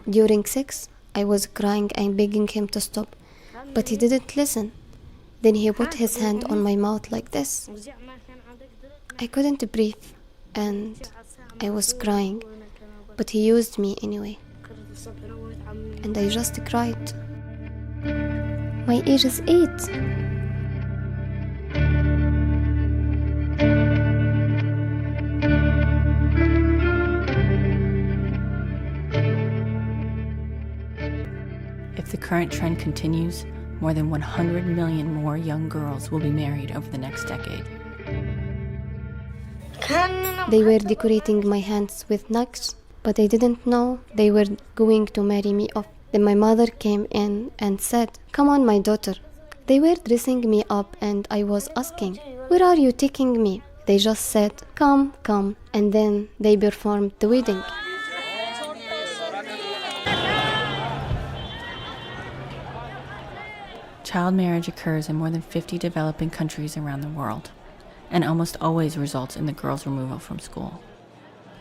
During sex, I was crying and begging him to stop, but he didn't listen. Then he put his hand on my mouth like this. I couldn't breathe, and I was crying, but he used me anyway. And I just cried. My age is 8. If the current trend continues, more than 100 million more young girls will be married over the next decade. They were decorating my hands with nugs, but I didn't know they were going to marry me off. Then my mother came in and said, "Come on, my daughter." They were dressing me up and I was asking, "Where are you taking me?" They just said, "Come, come," and then they performed the wedding. Child marriage occurs in more than 50 developing countries around the world, and almost always results in the girl's removal from school.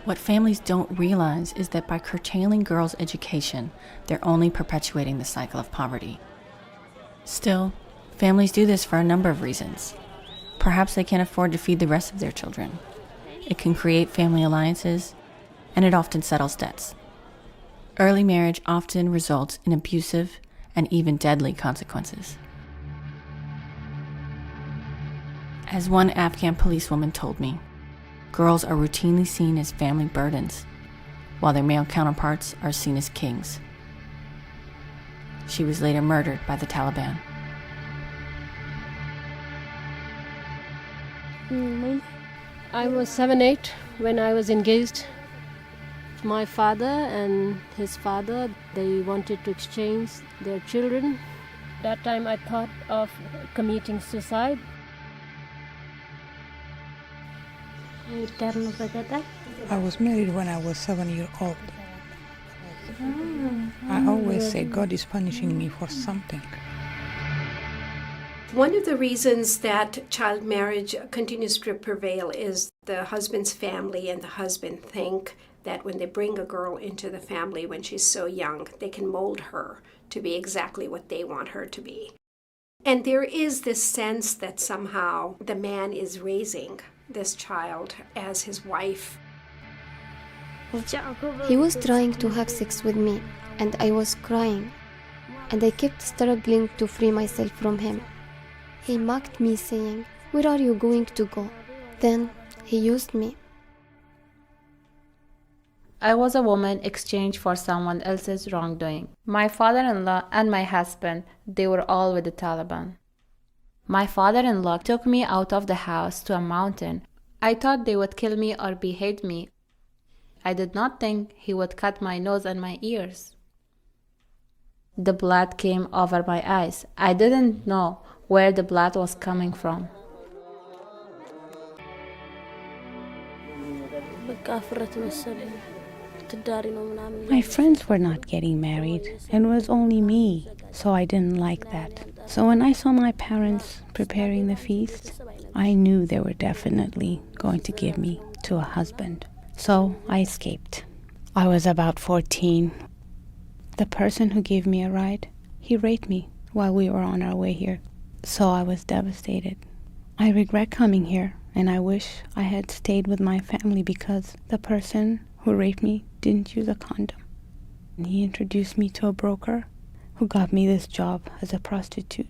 What families don't realize is that by curtailing girls' education, they're only perpetuating the cycle of poverty. Still, families do this for a number of reasons. Perhaps they can't afford to feed the rest of their children. It can create family alliances, and it often settles debts. Early marriage often results in abusive and even deadly consequences. As one Afghan policewoman told me, girls are routinely seen as family burdens, while their male counterparts are seen as kings. She was later murdered by the Taliban. I was 7-8 when I was engaged. My father and his father, they wanted to exchange their children. That time I thought of committing suicide. I was married when I was 7 years old. I always say God is punishing me for something. One of the reasons that child marriage continues to prevail is the husband's family and the husband think that when they bring a girl into the family when she's so young, they can mold her to be exactly what they want her to be. And there is this sense that somehow the man is raising this child as his wife. He was trying to have sex with me, and I was crying, and I kept struggling to free myself from him. He mocked me, saying, "Where are you going to go?" Then he used me. I was a woman exchanged for someone else's wrongdoing. My father-in-law and my husband, they were all with the Taliban. My father-in-law took me out of the house to a mountain. I thought they would kill me or behead me. I did not think he would cut my nose and my ears. The blood came over my eyes. I didn't know where the blood was coming from. My friends were not getting married, and it was only me, so I didn't like that. So when I saw my parents preparing the feast, I knew they were definitely going to give me to a husband. So I escaped. I was about 14. The person who gave me a ride, he raped me while we were on our way here. So I was devastated. I regret coming here, and I wish I had stayed with my family because the person who raped me didn't use a condom. And he introduced me to a broker who got me this job as a prostitute.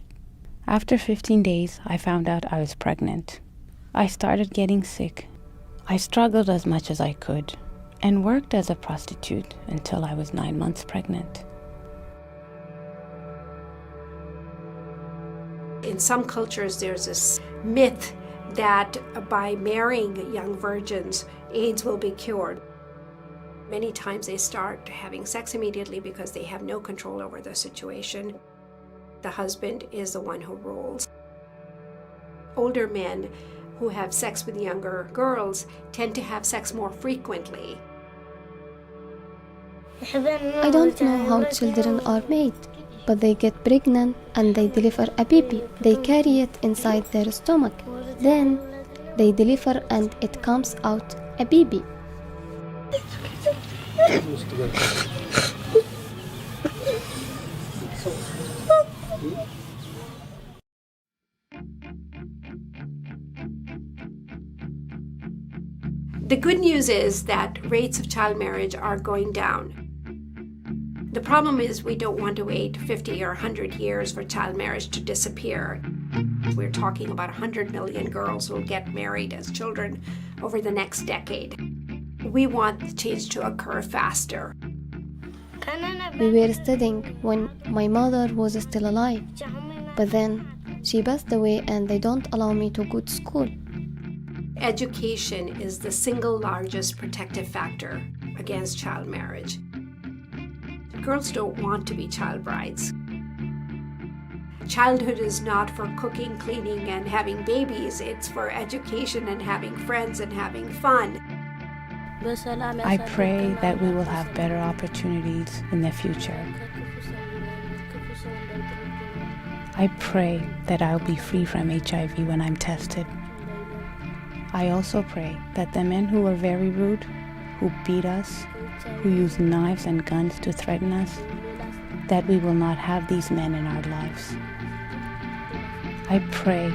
After 15 days, I found out I was pregnant. I started getting sick. I struggled as much as I could and worked as a prostitute until I was 9 months pregnant. In some cultures, there's this myth that by marrying young virgins, AIDS will be cured. Many times they start having sex immediately because they have no control over the situation. The husband is the one who rules. Older men who have sex with younger girls tend to have sex more frequently. I don't know how children are made, but they get pregnant and they deliver a baby. They carry it inside their stomach. Then they deliver and it comes out a baby. The good news is that rates of child marriage are going down. The problem is we don't want to wait 50 or 100 years for child marriage to disappear. We're talking about 100 million girls who will get married as children over the next decade. We want the change to occur faster. We were studying when my mother was still alive, but then she passed away and they don't allow me to go to school. Education is the single largest protective factor against child marriage. Girls don't want to be child brides. Childhood is not for cooking, cleaning, and having babies. It's for education and having friends and having fun. I pray that we will have better opportunities in the future. I pray that I'll be free from HIV when I'm tested. I also pray that the men who were very rude, who beat us, who use knives and guns to threaten us, that we will not have these men in our lives. I pray